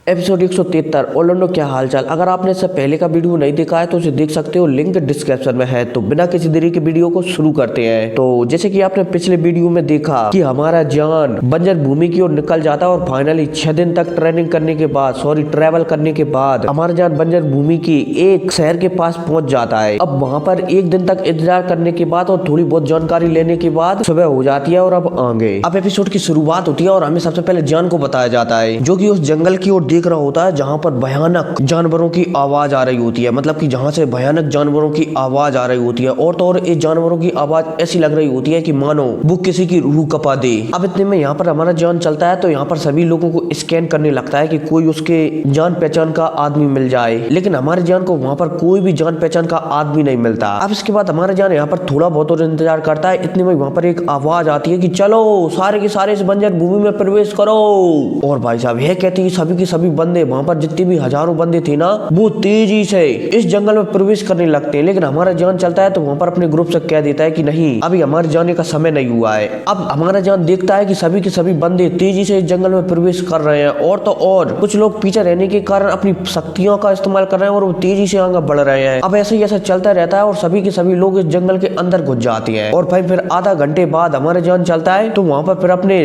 Episode 173 Orlando क्या हालचाल। अगर आपने इससे पहले का वीडियो नहीं देखा है तो उसे देख सकते हो, लिंक डिस्क्रिप्शन में है। तो बिना किसी देरी के वीडियो को शुरू करते हैं। तो जैसे कि आपने पिछले वीडियो में देखा कि हमारा जान बंजर भूमि की ओर निकल जाता है और फाइनली 6 दिन तक ट्रेनिंग करने के बाद ट्रैवल करने के बाद हमारा जान बंजर भूमि की एक शहर के पास पहुंच जाता है। अब वहाँ पर एक दिन तक इंतजार करने के बाद और थोड़ी बहुत जानकारी लेने के बाद सुबह हो जाती है और अब एपिसोड की शुरुआत होती है और हमें सबसे पहले जान को बताया जाता है जो कि उस जंगल की ओर देख रहा होता है जहाँ पर भयानक जानवरों की आवाज आ रही होती है। मतलब कि जहाँ से भयानक जानवरों की आवाज आ रही होती है और तो और इस जानवरों की आवाज ऐसी लग रही होती है कि मानो वो किसी की रूह कपा दे। अब इतने में यहाँ पर हमारा जान चलता है तो यहाँ पर सभी लोगों को स्कैन करने लगता है कि कोई उसके जान पहचान का आदमी मिल जाए, लेकिन हमारे जान को वहाँ पर कोई भी जान पहचान का आदमी नहीं मिलता। अब इसके बाद हमारा जान यहाँ पर थोड़ा बहुत और इंतजार करता है। इतने में वहाँ पर एक आवाज आती है कि चलो सारे के सारे इस बंजर भूमि में प्रवेश करो। और भाई साहब यह कहती है सभी के सभी बंदे, वहाँ पर जितने भी हजारों बंदे थे ना, वो तेजी से इस जंगल में प्रवेश करने लगते हैं। लेकिन हमारा जान चलता है तो वहाँ पर अपने ग्रुप से कह देता है कि नहीं, अभी हमारे जाने का समय नहीं हुआ है। अब हमारा जान देखता है कि सभी के सभी बंदे तेजी से इस जंगल में प्रवेश कर रहे हैं और तो और कुछ लोग पीछे रहने के कारण अपनी शक्तियों का इस्तेमाल कर रहे हैं और वो तेजी से आगे बढ़ रहे हैं। अब ऐसे ही ऐसा चलता रहता है और सभी के सभी लोग इस जंगल के अंदर घुस जाते हैं। और भाई फिर आधा घंटे बाद हमारे जान चलता है तो वहाँ पर फिर अपने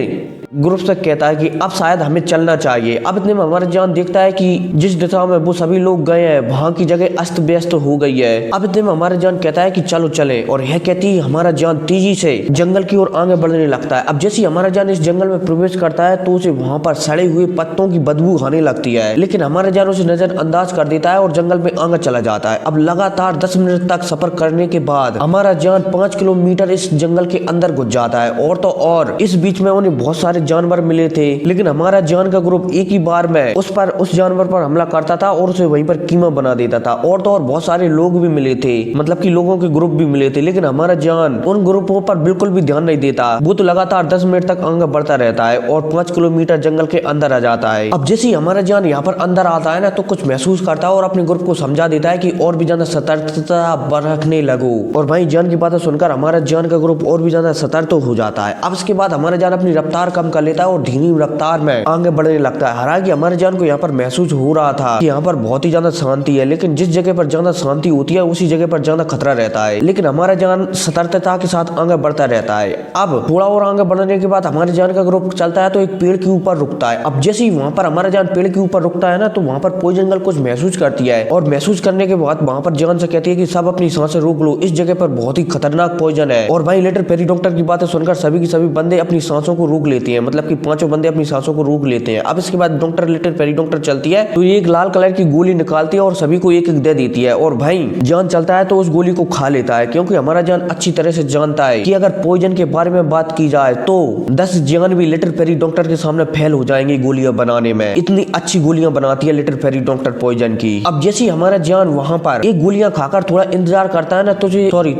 ग्रुप से कहता है कि अब शायद हमें चलना चाहिए। अब इतने में हमारा जान देखता है कि जिस दिशा में वो सभी लोग गए हैं वहाँ की जगह अस्त व्यस्त हो गई है। अब इतने में हमारा जान कहता है कि चलो चले, और यह कहती है हमारा जान तेजी से जंगल की ओर आगे बढ़ने लगता है। अब जैसे ही हमारा जान इस जंगल में प्रवेश करता है तो उसे वहाँ पर सड़े हुए पत्तों की बदबू आने लगती है, लेकिन हमारा जान उसे नजरअंदाज कर देता है और जंगल में आगे चला जाता है। अब लगातार 10 मिनट तक सफर करने के बाद हमारा जान 5 किलोमीटर इस जंगल के अंदर घुस जाता है और तो और इस बीच में उन्हें बहुत सारे जानवर मिले थे, लेकिन हमारा जान का ग्रुप एक ही बार में उस जानवर पर हमला करता था और उसे वहीं पर कीमा बना देता था। और तो और बहुत सारे लोग भी मिले थे, मतलब कि लोगों के ग्रुप भी मिले थे, लेकिन हमारा जान उन ग्रुपों पर बिल्कुल भी ध्यान नहीं देता। वो तो लगातार 10 मिनट तक आगे बढ़ता रहता है और 5 किलोमीटर जंगल के अंदर आ जाता है। अब जैसे ही हमारा जान यहाँ पर अंदर आता है ना तो कुछ महसूस करता है और अपने ग्रुप को समझा देता है कि और भी ज्यादा सतर्कता बरतने लगो। और भाई जान की बातें सुनकर हमारा जान का ग्रुप और भी ज्यादा सतर्क हो जाता है। अब इसके बाद हमारा जान अपनी रफ्तार कम कर लेता है और धीमी रफ्तार में आगे बढ़ने लगता है। हालांकि हमारे जान को यहाँ पर महसूस हो रहा था कि यहाँ पर बहुत ही ज्यादा शांति है, लेकिन जिस जगह पर ज्यादा शांति होती है उसी जगह पर ज्यादा खतरा रहता है। लेकिन हमारा जान सतर्कता के साथ आगे बढ़ता रहता है। अब थोड़ा और आगे बढ़ने के बाद हमारे जान का ग्रुप चलता है तो एक पेड़ के ऊपर रुकता है। अब जैसे ही वहाँ पर हमारा जान पेड़ के ऊपर रुकता है ना तो वहाँ पर पॉइजन गर्ल कुछ महसूस करती है और महसूस करने के बाद वहाँ पर जान से कहती है कि सब अपनी सांसें रोक लो, इस जगह पर बहुत ही खतरनाक पॉइजन है। और भाई लेटर पेरी डॉक्टर की बातें सुनकर सभी के सभी बंदे अपनी सांसों को रोक लेते हैं, मतलब कि 5 बंदे अपनी सांसों को रोक लेते हैं। अब इसके बाद डॉक्टर लेटर पेरी डॉक्टर चलती है तो ये एक लाल कलर की गोली निकालती है और सभी को एक एक दे देती है। और भाई जान चलता है तो उस गोली को खा लेता है, क्योंकि हमारा जान अच्छी तरह से जानता है कि अगर पॉइजन के बारे में बात की जाए तो 10 जान भी लेटर पेरी डॉक्टर के सामने फेल हो जाएंगे गोलियां बनाने में। इतनी अच्छी गोलियां बनाती है लेटर पेरी डॉक्टर पॉइजन की। अब जैसे हमारा जान वहाँ पर एक गोलियां खाकर थोड़ा इंतजार करता है ना तो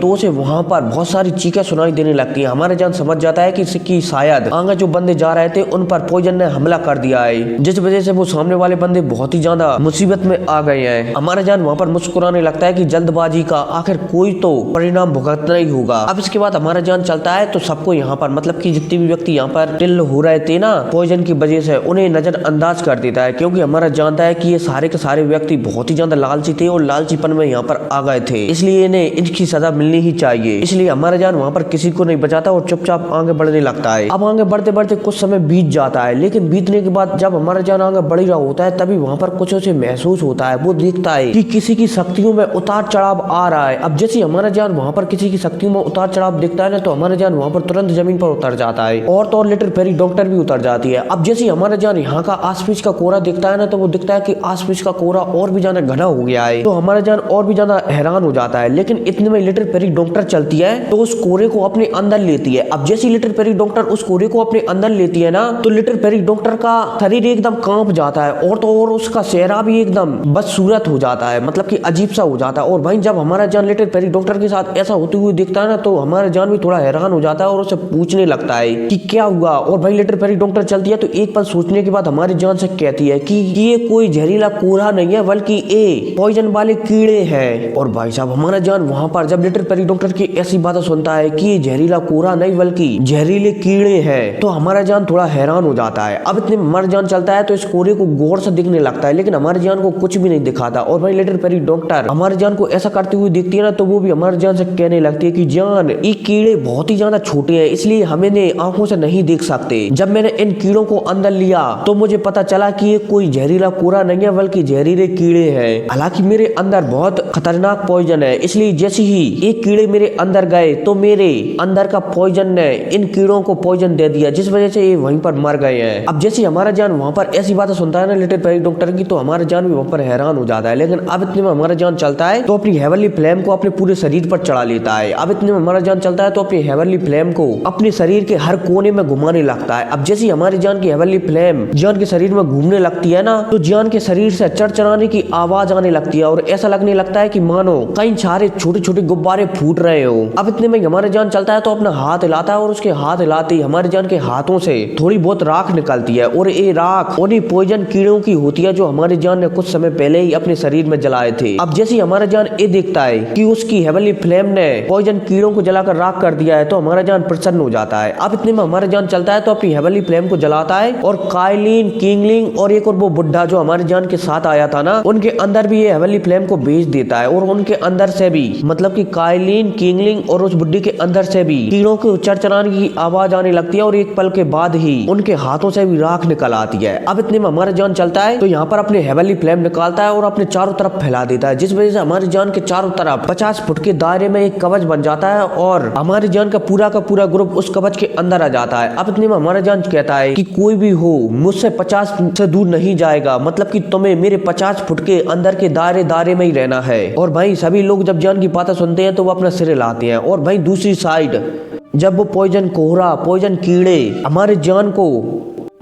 उसे वहाँ पर बहुत सारी चीखें सुनाई देने लगती है। हमारा जान समझ जाता है कि शायद आगे जो बंदे जा रहे थे उन पर पॉइजन ने हमला कर दिया है, जिस वजह से वो सामने वाले बंदे बहुत ही ज्यादा मुसीबत में आ गए हैं। हमारा जान वहाँ पर मुस्कुराने लगता है कि जल्दबाजी का आखिर कोई तो परिणाम भुगतना ही होगा। अब इसके बाद हमारा जान चलता है तो सबको यहाँ पर, मतलब कि जितने भी व्यक्ति यहाँ पर टिल हो रहे थे ना पॉइजन की वजह से, उन्हें नजरअंदाज कर देता है, क्योंकि हमारा जानता है कि ये सारे के सारे व्यक्ति बहुत ही ज्यादा लालची थे और लालचीपन में यहाँ पर आ गए थे, इसलिए इन्हें इनकी सजा मिलनी ही चाहिए। इसलिए हमारा जान वहाँ पर किसी को नहीं बचाता और चुपचाप आगे बढ़ने लगता है। अब आगे बढ़ते बढ़ते कुछ समय बीत जाता है, लेकिन बीतने के बाद जब हमारा जान आगे बढ़ ही रहा होता है तभी वहाँ पर कुछ उसे महसूस होता है। वो देखता है कि किसी की शक्तियों में उतार चढ़ाव आ रहा है। अब जैसे हमारा जान वहाँ पर किसी की शक्तियों में उतार चढ़ाव दिखता है ना तो हमारा जान वहाँ पर तुरंत जमीन पर उतर जाता है और तो और लेटर पेरी डॉक्टर भी उतर जाती है। अब जैसे हमारा जान यहाँ का आसपास का कोहरा दिखता है ना तो वो दिखता है कि आसपास का कोहरा और भी ज्यादा घना हो गया है, तो हमारा जान और भी ज्यादा हैरान हो जाता है। लेकिन इतने में लेटर पेरी डॉक्टर चलती है तो उस कोहरे को अपने अंदर लेती है। अब जैसे लेटर पेरी डॉक्टर उस कोहरे को अपने अंदर लेती है ना तो लेटर पेरी डॉक्टर का शरीर एकदम कांप जाता है और तो और उसका चेहरा भी एकदम बदसूरत हो जाता है, मतलब कि अजीब सा हो जाता है। और भाई जब हमारा जान लेटर पेरी डॉक्टर के साथ ऐसा होते हुए दिखता है ना तो हमारा जान भी थोड़ा हैरान हो जाता है और उसे पूछने लगता है कि क्या हुआ। और भाई लेटर पेरी डॉक्टर चलती है तो एक पल सोचने के बाद हमारी जान से कहती है कि ये कोई जहरीला कोहरा नहीं है बल्कि ये पॉइजन वाले कीड़े हैं। और भाई साहब हमारा जान वहाँ पर जब लेटर पेरी डॉक्टर की ऐसी बातें सुनता है कि ये जहरीला कोहरा नहीं बल्कि जहरीले कीड़े हैं तो हमारा हमारा जान थोड़ा हैरान हो जाता है। अब इतने हमारा जान चलता है तो इस कोरे को गौर से दिखने लगता है, लेकिन हमारे जान को कुछ भी नहीं दिखाता। और भाई लिटिल पेरी डॉक्टर हमारे जान को ऐसा करते हुए देखती है ना, तो वो भी हमारे जान से कहने लगती है कि जान ये कीड़े बहुत ही ज्यादा छोटे हैं, इसलिए हमें आंखों से नहीं देख सकते। जब मैंने इन कीड़ों को अंदर लिया तो मुझे पता चला कि ये कोई जहरीला कोरा नहीं है, बल्कि जहरीले कीड़े हैं। हालांकि मेरे अंदर बहुत खतरनाक पॉइजन है, इसलिए जैसे ही ये कीड़े मेरे अंदर गए तो मेरे अंदर का पॉइजन ने इन कीड़ों को पॉइजन दे दिया, जिस वजह से ये वहीं पर मर गए हैं। अब जैसे हमारा जान वहां पर ऐसी बातें सुनता है ना लिटिल पेरी डॉक्टर की, तो हमारा जान भी वहां पर हैरान हो जाता है। लेकिन अब इतने में हमारा जान चलता है तो अपनी हेवनली फ्लेम को अपने पूरे शरीर पर चढ़ा लेता है। अब इतने में हमारा जान चलता है तो अपनी हेवनली फ्लेम को अपने शरीर के हर कोने में घुमाने लगता है। अब जैसे हमारी जान की हेवनली फ्लेम जान के शरीर में घूमने लगती है ना, तो जान के शरीर से चरचराने की आवाज आने लगती है और ऐसा लगने लगता है कि मानो कई सारे छोटे छोटे गुब्बारे फूट रहे हो। अब इतने में हमारा जान चलता है तो अपना हाथ हिलाता है और उसके हाथ हिलाते ही हमारे जान के हाथों से थोड़ी बहुत राख निकलती है, और ये राख उन्हीं पॉइजन कीड़ों की होती है जो हमारे जान ने कुछ समय पहले ही अपने शरीर में जलाए थे। अब जैसे हमारा जान ये देखता है कि उसकी हेवनली फ्लेम ने पॉइजन कीड़ों को जलाकर राख कर दिया है, तो हमारा जान प्रसन्न हो जाता है। अब इतने में हमारा जान चलता है तो अपनी हेवनली फ्लेम को जलाता है और काइलिन, किंगलिंग और एक और वो बुढ़ा जो हमारे जान के साथ आया था ना, उनके अंदर भी ये हेवनली फ्लेम को भेज देता है। और उनके अंदर से भी मतलब कि काइलिन, किंगलिंग और उस बुढ़ी के अंदर से भी कीड़ों को चरचराने की आवाज आने लगती है, और एक पल के बाद ही उनके हाथों से भी राख निकल आती है। अब इतने में हमारा जान चलता है तो यहाँ पर अपने हेवनली फ्लेम निकालता है और अपने चारों तरफ फैला देता है, जिस वजह से हमारी जान के चारों तरफ 50 फुट के दायरे में एक कवच बन जाता है और हमारी जान का पूरा ग्रुप उस कवच के अंदर आ जाता है। अब इतने में हमारा जान कहता है कि कोई भी हो मुझसे 50 से दूर नहीं जाएगा, मतलब कि तुम्हें मेरे 50 फुट के अंदर के दायरे में ही रहना है। और भाई सभी लोग जब जान की बातें सुनते हैं तो वो अपना सिर हिलाते हैं। और भाई दूसरी साइड जब वो पॉइजन कोहरा, पॉइजन कीड़े हमारे जान को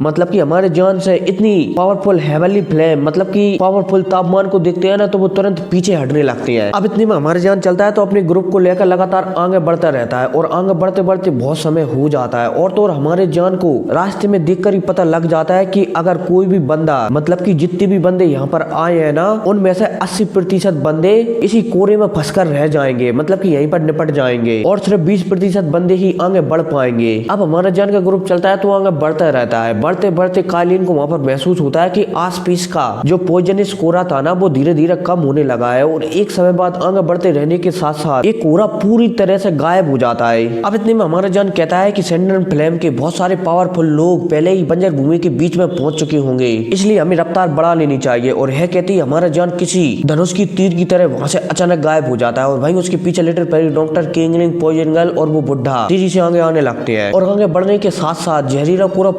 मतलब कि हमारे जान से इतनी पावरफुल हेवनली फ्लेम मतलब कि पावरफुल तापमान को देखते हैं ना, तो वो तुरंत पीछे हटने लगते हैं। अब इतने में हमारे जान चलता है तो अपने ग्रुप को लेकर लगातार आगे बढ़ता रहता है, और आगे बढ़ते बढ़ते बहुत समय हो जाता है। और तो और हमारे जान को रास्ते में देखकर ही पता लग जाता है कि अगर कोई भी बंदा मतलब कि जितने भी बंदे यहाँ पर आए हैं ना, उनमें से 80% बंदे इसी कोरे में फंसकर रह जाएंगे, मतलब कि यहीं पर निपट जाएंगे, और सिर्फ 20% बंदे ही आगे बढ़ पाएंगे। अब हमारा जान का ग्रुप चलता है तो आगे बढ़ता रहता है। बढ़ते बढ़ते कालीन को वहां पर महसूस होता है कि आसपास का जो पॉइजनस कोरा था ना, वो धीरे धीरे कम होने लगा है, और एक समय बाद आगे बढ़ते रहने के साथ साथ एक कोरा पूरी तरह से गायब हो जाता है। अब इतने में हमारा जान कहता है कि सेंट्रल फ्लेम के बहुत सारे पावरफुल लोग पहले ही बंजर भूमि के बीच में पहुंच चुके होंगे, इसलिए हमें रफ्तार बढ़ा लेनी चाहिए। और यह कहती हमारा जान किसी धनुष की तीर की तरह वहां से अचानक गायब हो जाता है, और वहीं उसके पीछे little Perry doctor, kingling, poison girl और वो बुढ़ा तेजी से आगे आने लगते हैं। और आगे बढ़ने के साथ साथ जहरीला कोरा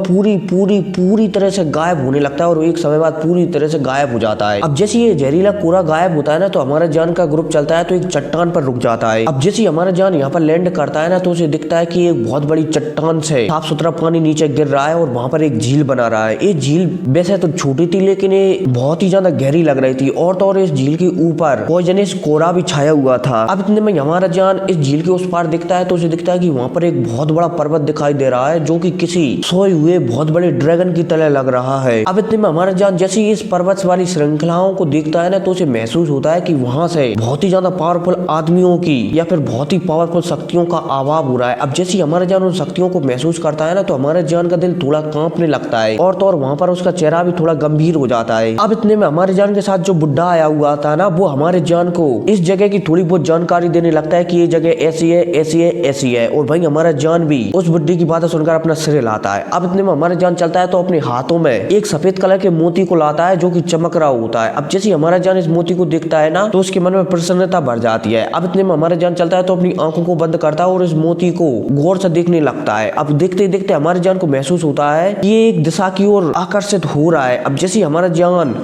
पूरी तरह से गायब होने लगता है, और एक समय बाद पूरी तरह से गायब हो जाता है। अब जैसे ये जहरीला कोरा गायब होता है ना, तो हमारा जान का ग्रुप चलता है तो एक चट्टान पर रुक जाता है। अब जैसे हमारा जान यहाँ पर लैंड करता है ना, तो उसे दिखता है कि एक बहुत बड़ी चट्टान से साफ सुथरा पानी नीचे गिर रहा है, और वहां पर एक झील बना रहा है। ये झील वैसे तो छोटी थी, लेकिन ये बहुत ही ज्यादा गहरी लग रही थी, और तो और इस झील के ऊपर पॉइजनस कोरा भी छाया हुआ था। अब इतने में हमारा जान इस झील के उस पार दिखता है, तो उसे दिखता है कि वहां पर एक बहुत बड़ा पर्वत दिखाई दे रहा है, जो कि किसी सोए हुए बहुत बड़े ड्रैगन की तरह लग रहा है। अब इतने में हमारा जान जैसे ही इस पर्वत वाली श्रृंखलाओं को देखता है ना, तो उसे महसूस होता है कि वहां से बहुत ही ज्यादा पावरफुल आदमियों की या फिर बहुत ही पावरफुल शक्तियों का आवाज हो रहा है। अब जैसे हमारा जान उन शक्तियों को महसूस करता है ना, तो हमारे जान का दिल थोड़ा कांपने लगता है, और तो और वहां पर उसका चेहरा भी थोड़ा गंभीर हो जाता है। अब इतने में हमारे जान के साथ जो बुढ़ा आया हुआ था ना, वो हमारे जान को इस जगह की थोड़ी बहुत जानकारी देने लगता है कि ये जगह ऐसी है, ऐसी है, ऐसी है। और भाई हमारा जान भी उस बुढ़ी की बातें सुनकर अपना सिर हिलाता है। अब इतने में हमारा जान चलता है तो अपने हाथों में एक सफेद कलर के मोती को लाता है, जो कि चमक रहा होता है। अब जैसे हमारा जान इस मोती को देखता है ना, तो उसके मन में प्रसन्नता भर जाती है। अब इतने में हमारा जान चलता है तो अपनी आंखों को बंद करता है और इस मोती को गौर से देखने लगता है। अब देखते देखते हमारे जान को महसूस होता है कि ये एक दिशा की ओर आकर्षित हो रहा है। अब जैसे हमारा जान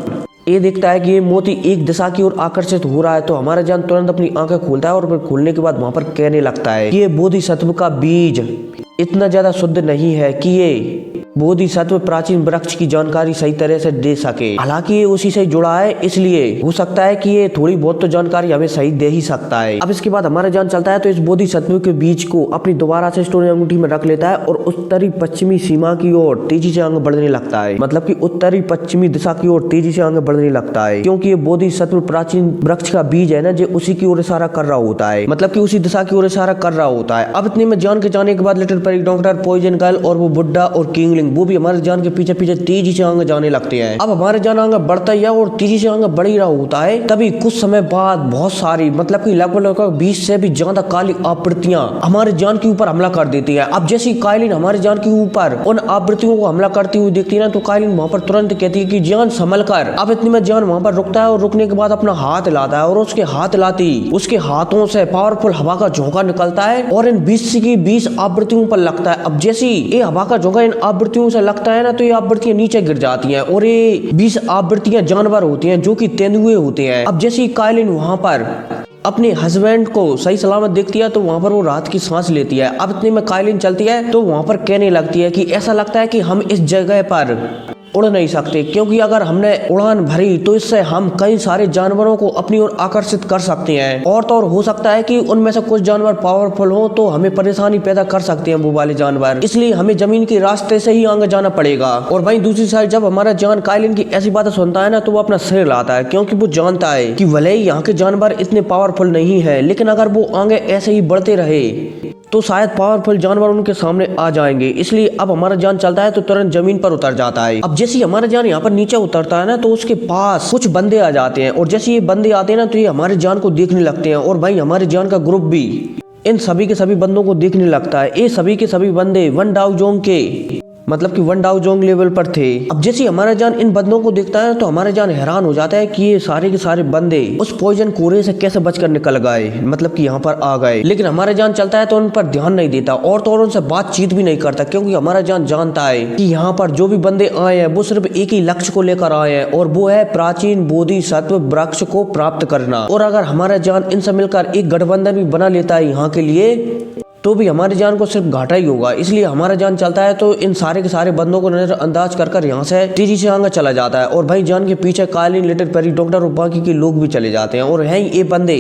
ये देखता है कि ये मोती एक दिशा की ओर आकर्षित हो रहा है, तो हमारा जान तुरंत अपनी आंखें खोलता है, और फिर खोलने के बाद वहां पर कहने लगता है कि ये बोधिसत्व का बीज इतना ज्यादा शुद्ध नहीं है कि ये बोधिसत्व प्राचीन वृक्ष की जानकारी सही तरह से दे सके। हालांकि ये उसी से जुड़ा है, इसलिए हो सकता है कि ये थोड़ी बहुत तो जानकारी हमें सही दे ही सकता है। अब इसके बाद हमारा जान चलता है तो इस बोधिसत्व के बीज को अपनी दोबारा से स्टोन अंगूठी में रख लेता है और उत्तरी पश्चिमी सीमा की ओर तेजी से आगे बढ़ने लगता है। मतलब कि उत्तरी पश्चिमी दिशा की ओर तेजी से आगे बढ़ने लगता है, क्योंकि ये बोधिसत्व प्राचीन वृक्ष का बीज है ना, जो उसी की ओर इशारा कर रहा होता है, मतलब कि उसी दिशा की ओर इशारा कर रहा होता है। अब इतने में जान के जाने के बाद little fairy doctor, poison girl और वो बुड्ढा और किंगलिंग वो भी हमारे जान के पीछे पीछे तेजी से आगे जाने लगते हैं। अब हमारे जान आगे बढ़ता ही है और तेजी से आगे बढ़ ही रहा होता है। तभी कुछ समय बाद बहुत सारी, मतलब कि लगभग 20 से भी ज्यादा काली आवृत्तियां हमारे जान के ऊपर हमला कर देती है। अब जैसी काइलिन हमारे जान के ऊपर उन आवृत्तियों को हमला करती हुई देखती है ना, तो काइलिन वहां पर तुरंत कहती है कि जान संभल कर। अब इतने में जान वहां पर रुकता है और रुकने के बाद अपना हाथ हिलाता है और उसके हाथ हिलाती उसके हाथों से पावरफुल हवा का झोंका निकलता है और इन 20 की 20 आवृत्तियों पर लगता है। अब जैसी ये हवा का झोंका इन आवृत्तियों से लगता है ना, तो ये आवृत्तियां नीचे गिर जाती हैं और ये 20 आवृत्तियां जानवर होती हैं जो कि तेंदुए होते हैं। अब जैसी काइलिन वहां पर अपने हस्बैंड को सही सलामत देखती है तो वहां पर वो रात की सांस लेती है। अब इतने में काइलिन चलती है तो वहां पर कहने लगती है कि ऐसा लगता है कि हम इस जगह पर उड़ नहीं सकते, क्योंकि अगर हमने उड़ान भरी तो इससे हम कई सारे जानवरों को अपनी ओर आकर्षित कर सकते हैं और तो और हो सकता है कि उनमें से कुछ जानवर पावरफुल हो तो हमें परेशानी पैदा कर सकते हैं वो वाले जानवर, इसलिए हमें जमीन के रास्ते से ही आगे जाना पड़ेगा। और वहीं दूसरी साइड जब हमारा जान काइलिन की ऐसी बातें सुनता है ना, तो वो अपना सिर लाता है, क्योंकि वो जानता है कि भले ही यहाँ के जानवर इतने पावरफुल नहीं है, लेकिन अगर वो आगे ऐसे ही बढ़ते रहे तो शायद पावरफुल जानवर उनके सामने आ जाएंगे। इसलिए अब हमारा जान चलता है तो तुरंत जमीन पर उतर जाता है। अब जैसे हमारा जान यहाँ पर नीचे उतरता है ना, तो उसके पास कुछ बंदे आ जाते हैं और जैसे ये बंदे आते हैं ना, तो ये हमारे जान को देखने लगते हैं और भाई हमारे जान का ग्रुप भी इन सभी के सभी बंदों को देखने लगता है। ये सभी के सभी बंदे वन डाउ जोंग के, मतलब कि वन डाउ जोंग लेवल पर थे। अब जैसे हमारा जान इन बंदों को देखता है तो हमारा जान हैरान हो जाता है कि ये सारे के सारे बंदे उस पॉइजन कोरे से कैसे बचकर निकल गए, मतलब कि यहाँ पर आ गए। लेकिन हमारा जान चलता है तो उन पर ध्यान नहीं देता और तो और उनसे बातचीत भी नहीं करता, क्योंकि हमारा जान जानता है कि यहाँ पर जो भी बंदे आए हैं वो सिर्फ एक ही लक्ष्य को लेकर आए हैं और वो है प्राचीन बोधिसत्व वृक्ष को प्राप्त करना। और अगर हमारा जान इनसे मिलकर एक गठबंधन भी बना लेता है यहाँ के लिए, तो भी हमारे जान को सिर्फ घाटा ही होगा। इसलिए हमारा जान चलता है तो इन सारे के सारे बंदों को नजरअंदाज कर यहाँ से तेजी से आगे चला जाता है और भाई जान के पीछे काइलिन, लिटिल फेरी डॉक्टर और बाकी के लोग भी चले जाते हैं। और हैं ये बंदे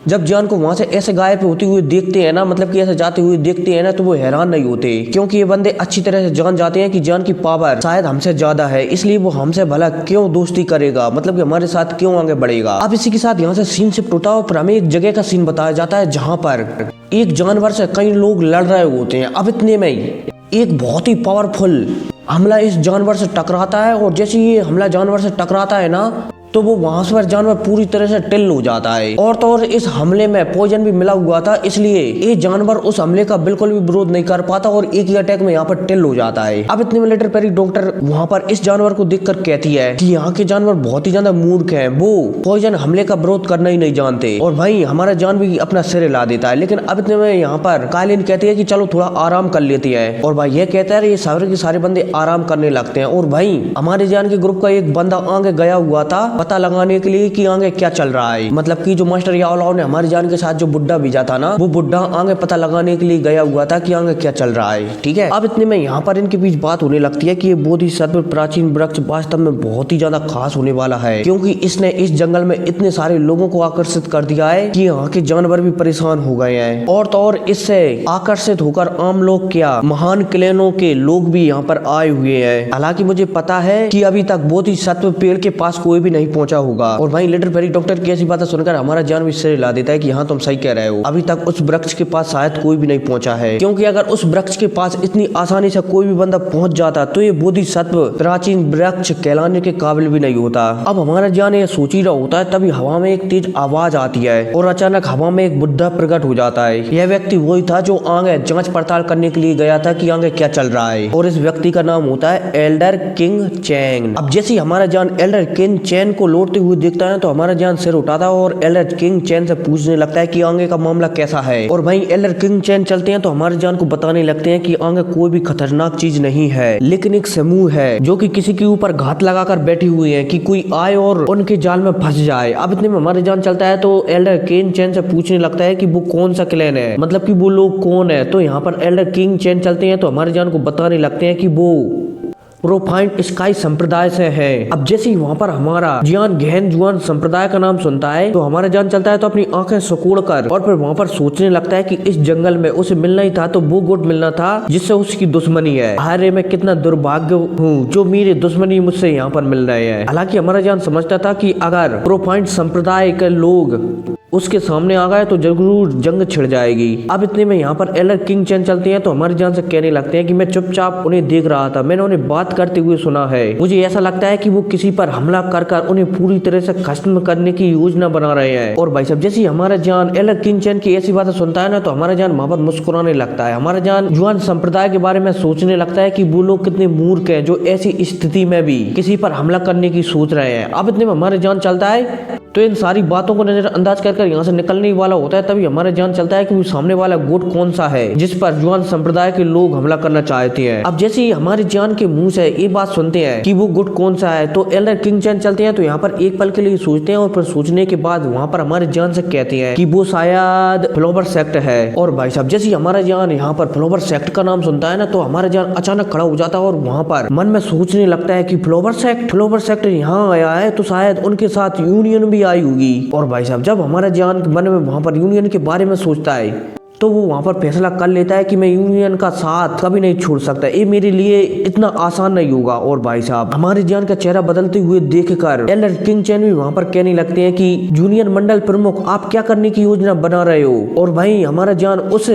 जब जान को वहां से ऐसे गायब होते हुए देखते हैं ना, मतलब कि ऐसे जाते हुए देखते हैं ना, तो वो हैरान नहीं होते, क्योंकि ये बंदे अच्छी तरह से जान जाते हैं कि जान की पावर शायद हमसे ज्यादा है, इसलिए वो हमसे भला क्यों दोस्ती करेगा, मतलब कि हमारे साथ क्यों आगे बढ़ेगा। अब इसी के साथ यहाँ से सीन शिफ्ट होता है और हमें एक जगह का सीन बताया जाता है जहाँ पर एक जानवर से कई लोग लड़ रहे होते हैं। अब इतने में एक बहुत ही पावरफुल हमला इस जानवर से टकराता है और जैसे ये हमला जानवर से टकराता है ना, तो वो वहां पर जानवर पूरी तरह से टिल हो जाता है और तो और इस हमले में पॉइजन भी मिला हुआ था, इसलिए ये जानवर उस हमले का बिल्कुल भी विरोध नहीं कर पाता और एक ही अटैक में यहाँ पर टिल हो जाता है। अब इतने में लिटिल फेरी डॉक्टर वहां पर इस जानवर को देखकर कहती है कि यहाँ के जानवर बहुत ही ज्यादा मूर्ख हैं, वो पॉइजन हमले का विरोध करना ही नहीं जानते। और भाई हमारा जान भी अपना सिर हिला देता है। लेकिन अब इतने में यहाँ पर काइलिन कहती है कि चलो थोड़ा आराम कर लेती है और भाई ये कहता है ये सारे के सारे बंदे आराम करने लगते हैं। और भाई हमारे जान के ग्रुप का एक बंदा आगे गया हुआ था पता लगाने के लिए कि आगे क्या चल रहा है, मतलब कि जो मास्टर याओलाओ ने हमारी जान के साथ जो बुड्ढा भेजा था ना, वो बुड्ढा आगे पता लगाने के लिए गया हुआ था कि आगे क्या चल रहा है। ठीक है, अब इतने में यहाँ पर इनके बीच बात होने लगती है कि ये बोधिसत्व प्राचीन वृक्ष वास्तव में बहुत ही ज्यादा खास होने वाला है, क्योंकि इसने इस जंगल में इतने सारे लोगों को आकर्षित कर दिया है कि यहाँ के जानवर भी परेशान हो गए हैं और तो और इससे आकर्षित होकर आम लोग क्या महान क्लैनों के लोग भी यहाँ पर आए हुए हैं। हालांकि मुझे पता है कि अभी तक बोधिसत्व पेड़ के पास कोई भी नहीं पहुंचा होगा। और वहीं लिटिल फेरी डॉक्टर की ऐसी बातें सुनकर हमारा जान भी सिर हिला देता है कि हाँ तुम सही कह रहे हो, अभी तक उस वृक्ष के पास शायद कोई भी नहीं पहुंचा है, क्योंकि अगर उस वृक्ष के पास इतनी आसानी से कोई भी बंदा पहुंच जाता तो ये बोधिसत्व प्राचीन वृक्ष कहलाने के काबिल भी नहीं होता। अब हमारा जान ये सोच ही रहा होता है, तभी हवा में एक तेज आवाज आती है और अचानक हवा में एक बुड्ढा प्रकट हो जाता है। यह व्यक्ति वही था जो आगे जांच पड़ताल करने के लिए गया था कि आगे क्या चल रहा है, और इस व्यक्ति का नाम होता है एल्डर किंग चैंग। अब जैसे हमारा जान एल्डर किंग चैंग को लौटते हुए देखता है तो हमारा जान सिर उठाता है और एल्डर किंग चैन से पूछने लगता है कि आगे का मामला कैसा है। और भाई एल्डर किंग चैन चलते हैं तो हमारे जान को बताने लगते हैं कि आगे कोई भी खतरनाक चीज नहीं है, लेकिन एक समूह है जो कि किसी के ऊपर घात लगाकर बैठी हुई है कि कोई आए और उनके जाल में फंस जाए। अब इतने में हमारे जान चलता है तो एल्डर किंग चैन से पूछने लगता है कि वो कौन सा क्लैन है, मतलब कि वो लोग कौन है। तो यहाँ पर एल्डर किंग चैन चलते हैं तो हमारे जान को बताने लगते हैं कि वो प्रोफाइंड स्काई संप्रदाय से है। अब जैसे ही वहाँ पर हमारा जियान गहन जुआन संप्रदाय का नाम सुनता है तो हमारा जान चलता है तो अपनी आंखें सिकोड़ कर और फिर वहाँ पर सोचने लगता है कि इस जंगल में उसे मिलना ही था तो वो गुट मिलना था जिससे उसकी दुश्मनी है। अरे मैं कितना दुर्भाग्य हूँ जो मेरी दुश्मनी मुझसे यहाँ पर मिल रहे हैं। हालांकि हमारा जान समझता था कि अगर प्रोफाइंड संप्रदाय के लोग उसके सामने आ गए तो जरूर जंग छिड़ जाएगी। अब इतने में यहाँ पर एल्डर किंग चैन चलते हैं तो हमारी जान से कहने लगते हैं कि मैं चुपचाप उन्हें देख रहा था, मैंने उन्हें बात करते हुए सुना है। मुझे ऐसा लगता है कि वो किसी पर हमला कर उन्हें पूरी तरह से खत्म करने की योजना बना रहे हैं। और भाई साहब जैसे हमारा जान एल्डर किंग चैन की ऐसी बातें सुनता है ना तो हमारा जान वहाँ पर मुस्कुराने लगता है। हमारा जान जुआन संप्रदाय के बारे में सोचने लगता है कि वो लोग कितने मूर्ख हैं जो ऐसी स्थिति में भी किसी पर हमला करने की सोच रहे हैं। अब इतने में हमारे जान चलता है तो इन सारी बातों को नजरअंदाज कर यहाँ से निकलने वाला होता है। तभी हमारा जान चलता है कि वो सामने वाला गुट कौन सा है जिस पर जुआन संप्रदाय के लोग हमला करना चाहते हैं। अब जैसे ही हमारे जान के मुंह से ये बात सुनते हैं कि वो गुट कौन सा है तो एल्डर किंग चैन चलते हैं तो यहाँ पर एक पल के लिए सोचते हैं और फिर सोचने के बाद वहाँ पर हमारे जान से कहते हैं कि वो शायद फ्लोवर सेक्ट है। और भाई साहब जैसे हमारा जान यहाँ पर फ्लोवर सेक्ट का नाम सुनता है ना तो हमारा जान अचानक खड़ा हो जाता है और वहाँ पर मन में सोचने लगता है कि फ्लोवर सेक्ट यहाँ आया है तो शायद उनके साथ यूनियन भी आई होगी। और भाई साहब जब हमारा जान मन में वहाँ पर यूनियन के बारे में सोचता है तो वो वहाँ पर फैसला कर लेता है कि मैं यूनियन का साथ कभी नहीं छोड़ सकता, ये मेरे लिए इतना आसान नहीं होगा। और भाई साहब हमारे जान का चेहरा बदलते हुए देखकर एल्डर किंग चैन भी वहाँ पर कहने लगते हैं कि जूनियर मंडल प्रमुख आप क्या करने की योजना बना रहे हो। और भाई हमारा जान उस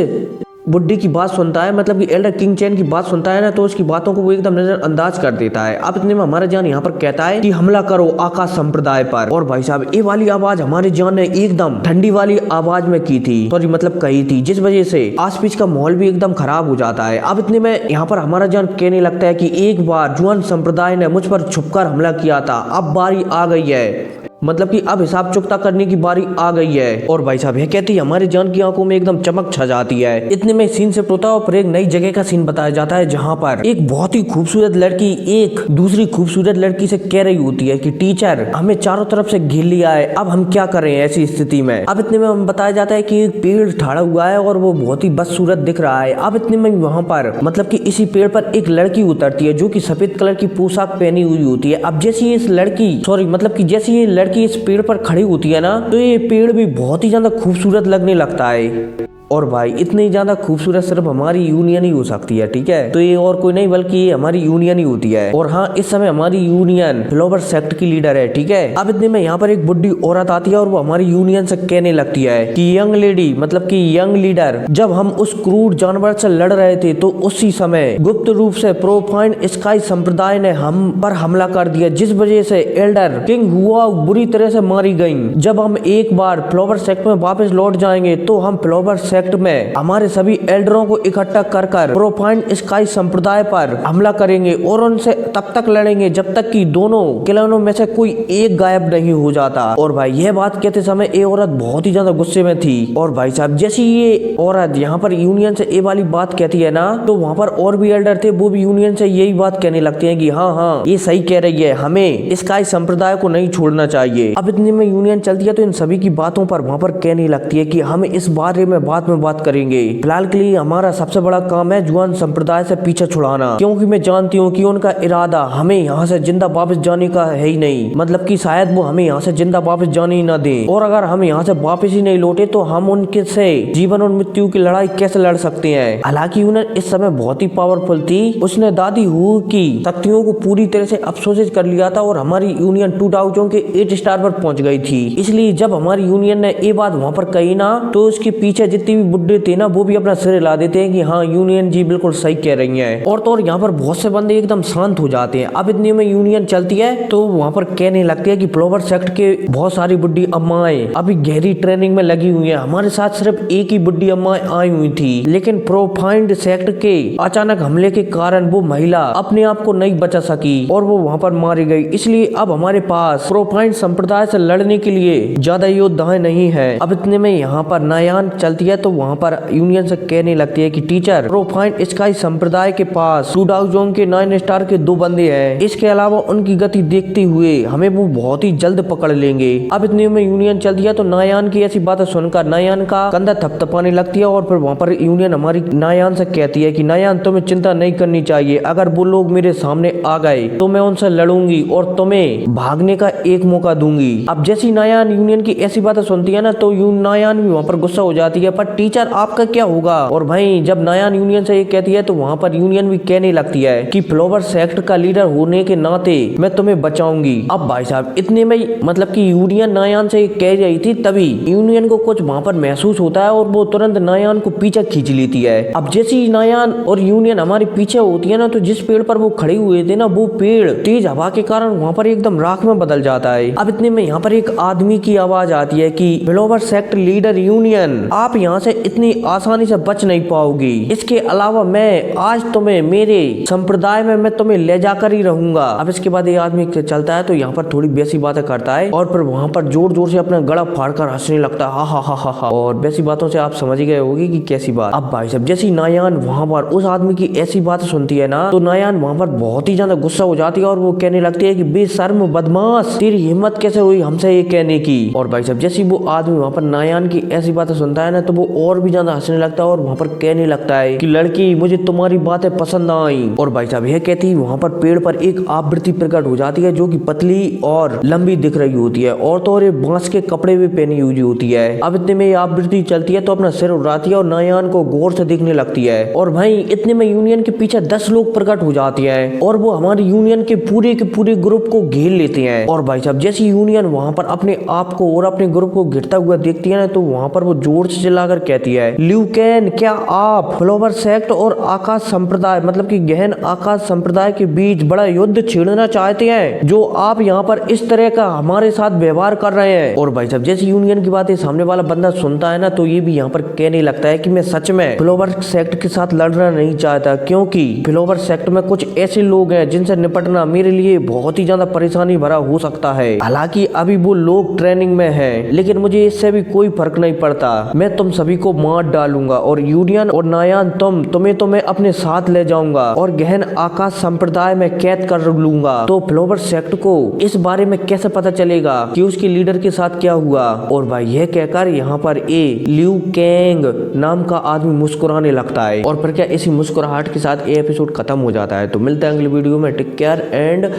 बुड्ढी की बात सुनता है, मतलब कि एल्डर किंग चैन की बात सुनता है ना तो उसकी बातों को वो एकदम नजरअंदाज कर देता है। अब इतने में हमारा जान यहाँ पर कहता है कि हमला करो आकाश संप्रदाय पर। और भाई साहब ये वाली आवाज हमारे जान ने एकदम ठंडी वाली आवाज में की थी, सॉरी मतलब कही थी, जिस वजह से आस पास का माहौल भी एकदम खराब हो जाता है। अब इतने में यहाँ पर हमारा जान कहने लगता है कि एक बार जुआन संप्रदाय ने मुझ पर छुपकर हमला किया था, अब बारी आ गई है, मतलब कि अब हिसाब चुकता करने की बारी आ गई है। और भाई साहब ये कहते ही हमारे जान की आंखों में एकदम चमक छा जाती है। इतने में सीन से होता है और फिर एक नई जगह का सीन बताया जाता है जहाँ पर एक बहुत ही खूबसूरत लड़की एक दूसरी खूबसूरत लड़की से कह रही होती है कि टीचर हमें चारों तरफ से घेर लिया है, अब हम क्या करें ऐसी स्थिति में। अब इतने में हम बताया जाता है कि एक पेड़ ठाड़ा हुआ है और वो बहुत ही बदसूरत दिख रहा है। अब इतने में वहाँ पर मतलब कि इसी पेड़ पर एक लड़की उतरती है जो कि सफेद कलर की पोशाक पहनी हुई होती है। अब जैसी इस लड़की सॉरी मतलब कि जैसी ये लड़की इस पेड़ पर खड़ी होती है ना तो ये पेड़ भी बहुत ही ज्यादा खूबसूरत लगने लगता है। और भाई इतनी ज्यादा खूबसूरत सिर्फ हमारी यूनियन ही हो सकती है, ठीक है, तो ये और कोई नहीं बल्कि ये हमारी यूनियन ही होती है। और हाँ इस समय हमारी यूनियन फ्लोवर सेक्ट की लीडर है, ठीक है। अब इतने में यहाँ पर एक बुढ़ी औरत आती है और वो हमारी यूनियन से कहने लगती है कि यंग लेडी मतलब कि यंग लीडर, जब हम उस क्रूर जानवर से लड़ रहे थे तो उसी समय गुप्त रूप से प्रोफाइंड स्काई संप्रदाय ने हम पर हमला कर दिया, जिस वजह से एल्डर किंग हुआ बुरी तरह से मारी गई। जब हम एक बार फ्लोवर सेक्ट में वापस लौट जाएंगे तो हम फ्लोवर सेक्ट में हमारे सभी एल्डरों को इकट्ठा कर प्रोफाइंड स्काई संप्रदाय पर हमला करेंगे और उनसे तब तक लड़ेंगे जब तक कि दोनों क्लैनों में से कोई एक गायब नहीं हो जाता। और भाई यह बात कहते समय ये औरत बहुत ही ज्यादा गुस्से में थी। और भाई साहब जैसे ये औरत यहाँ पर यूनियन से ये वाली बात कहती है ना तो वहाँ पर और भी एल्डर थे, वो भी यूनियन से यही बात कहने लगते हैं कि हाँ ये सही कह रही है, हमें स्काई संप्रदाय को नहीं छोड़ना चाहिए। अब इतने में यूनियन चलती है तो इन सभी की बातों पर वहाँ पर कहने लगती है कि हम इस बारे में बात करेंगे, फिलहाल के लिए हमारा सबसे बड़ा काम है जुआन संप्रदाय से पीछे छुड़ाना, क्योंकि मैं जानती हूँ कि उनका इरादा हमें यहाँ से जिंदा वापस जाने का है ही नहीं, मतलब कि शायद वो हमें यहाँ से जिंदा वापस जाने ही ना दे। और अगर हम यहाँ से वापस ही नहीं लौटे तो हम उनके से जीवन और मृत्यु की लड़ाई कैसे लड़ सकते हैं। हालांकि उन्हें इस समय बहुत ही पावरफुल थी, उसने दादी हु की शक्तियों को पूरी तरह से अवशोषित कर लिया था और हमारी यूनियन 2000 के 8 स्टार पर पहुंच गई थी। इसलिए जब हमारी यूनियन ने ये बात वहाँ पर कही ना तो उसके पीछे जितनी बाकी भी बुड्ढे थे ना वो भी अपना सिर हिला देते हैं कि हाँ यूनियन जी बिल्कुल सही कह रही है। और तो और यहाँ पर बहुत से बंदे एकदम शांत हो जाते हैं। अब इतने में यूनियन चलती है तो वहाँ पर कहने लगती है कि फ्लावर सेक्ट के बहुत सारी बुड्ढी अम्माएं अभी गहरी ट्रेनिंग में लगी हुई है, हमारे साथ सिर्फ एक ही बुड्ढी अम्मा आई हुई थी, लेकिन प्रोफाइंड सेक्ट के अचानक हमले के कारण वो महिला अपने आप को नहीं बचा सकी और वो वहाँ पर मारी गई। इसलिए अब हमारे पास प्रोफाइंड संप्रदाय से लड़ने के लिए ज्यादा योद्धाएं नहीं है। अब इतने में यहाँ पर नायान चलती है तो वहाँ पर यूनियन से कहने लगती है कि टीचर प्रोफाइंड स्काई संप्रदाय के पास टूडाउजोंग के 9 स्टार के 2 बंदे हैं, इसके अलावा उनकी गति देखते हुए हमें वो बहुत ही जल्द पकड़ लेंगे। अब इतने में यूनियन चलती है तो नायान की ऐसी बातें सुनकर नायान का कंधा थपथपाने लगती है और फिर वहाँ पर यूनियन हमारी नायान से कहती है कि नायान तुम्हें चिंता नहीं करनी चाहिए, अगर वो लोग मेरे सामने आ गए तो मैं उनसे लड़ूंगी और तुम्हें भागने का एक मौका दूंगी। अब जैसी नायान यूनियन की ऐसी बातें सुनती है ना तो नायान भी वहाँ पर गुस्सा हो जाती है, पर टीचर आपका क्या होगा। और भाई जब नायान यूनियन से ये कहती है तो वहाँ पर यूनियन भी कहने लगती है कि फ्लावर सेक्ट का लीडर होने के नाते मैं तुम्हें बचाऊंगी। अब भाई साहब इतने में मतलब कि यूनियन नायान से कह रही थी, तभी यूनियन को कुछ वहाँ पर महसूस होता है और वो तुरंत नायान को पीछे खींच लेती है। अब जैसी नायान और यूनियन हमारे पीछे होती है ना तो जिस पेड़ पर वो खड़े हुए थे ना वो पेड़ तेज हवा के कारण वहाँ पर एकदम राख में बदल जाता है। अब इतने में यहाँ पर एक आदमी की आवाज आती है कि फ्लावर सेक्ट लीडर यूनियन आप यहाँ से इतनी आसानी से बच नहीं पाओगी, इसके अलावा मैं आज तुम्हें मेरे संप्रदाय में मैं तुम्हें ले जाकर ही रहूंगा। अब इसके बाद ये आदमी चलता है तो यहाँ पर थोड़ी बेसी बातें करता है और फिर वहाँ पर जोर जोर से अपना गला फाड़कर हंसने लगता है, हा हा हा हा हा। और बेसी बातों से आप समझ ही गए होगी कि कैसी बात। अब भाई साहब जैसी नायान वहाँ पर उस आदमी की ऐसी बात सुनती है ना तो नायान वहाँ पर बहुत ही ज्यादा गुस्सा हो जाती है और वो कहने लगती है कि बेशर्म बदमाश तेरी हिम्मत कैसे हुई हमसे ये कहने की। और भाई साहब जैसी वो आदमी वहाँ पर नायान की ऐसी बातें सुनता है ना तो वो और भी ज्यादा हंसने लगता है और वहाँ पर कहने लगता है कि लड़की मुझे तुम्हारी बातें पसंद आई। और भाई साहब यह कहती है वहाँ पर पेड़ पर एक आवृत्ति प्रकट हो जाती है जो कि पतली और लंबी दिख रही होती है और तो और ये बांस के कपड़े भी पहनी हुई होती है। अब इतने में ये आवृत्ति चलती है तो अपना सिर उड़ाती है और नायान को गौर से देखने लगती है। और भाई इतने में यूनियन के पीछे 10 लोग प्रकट हो जाते हैं और वो हमारी यूनियन के पूरे ग्रुप को घेर लेते हैं। और भाई साहब जैसी यूनियन वहाँ पर अपने आप को और अपने ग्रुप को घिरता हुआ देखती है ना तो वहाँ पर वो जोर से चिल्लाकर कहती है, लिu कैन क्या आप फ्लावर सेक्ट और आकाश संप्रदाय मतलब कि गहन आकाश संप्रदाय के बीच बड़ा युद्ध छेड़ना चाहते हैं, जो आप यहाँ पर इस तरह का हमारे साथ व्यवहार कर रहे हैं। और भाई साहब जैसी यूनियन की बातें सामने वाला बंदा सुनता है ना तो ये भी यहाँ पर कहने लगता है कि मैं सच में फ्लावर सेक्ट के साथ लड़ना नहीं चाहता, क्योंकि फ्लावर सेक्ट में कुछ ऐसे लोग हैं जिनसे निपटना मेरे लिए बहुत ही ज्यादा परेशानी भरा हो सकता है। हालांकि अभी वो लोग ट्रेनिंग में हैं, लेकिन मुझे इससे भी कोई फर्क नहीं पड़ता, मैं तुम सभी को मार डालूंगा और यूनियन और नायान तुम्हें तो मैं अपने साथ ले जाऊंगा और गहन आकाश संप्रदाय में कैद कर लूंगा। तो फ्लावर सेक्ट को इस बारे में कैसे पता चलेगा कि उसके लीडर के साथ क्या हुआ। और भाई यह कहकर यहाँ पर लिu कैंग नाम का आदमी मुस्कुराने लगता है और फिर क्या इसी मुस्कुराहट के साथ ये एपिसोड खत्म हो जाता है। तो मिलते हैं अगले वीडियो में, टेक केयर एंड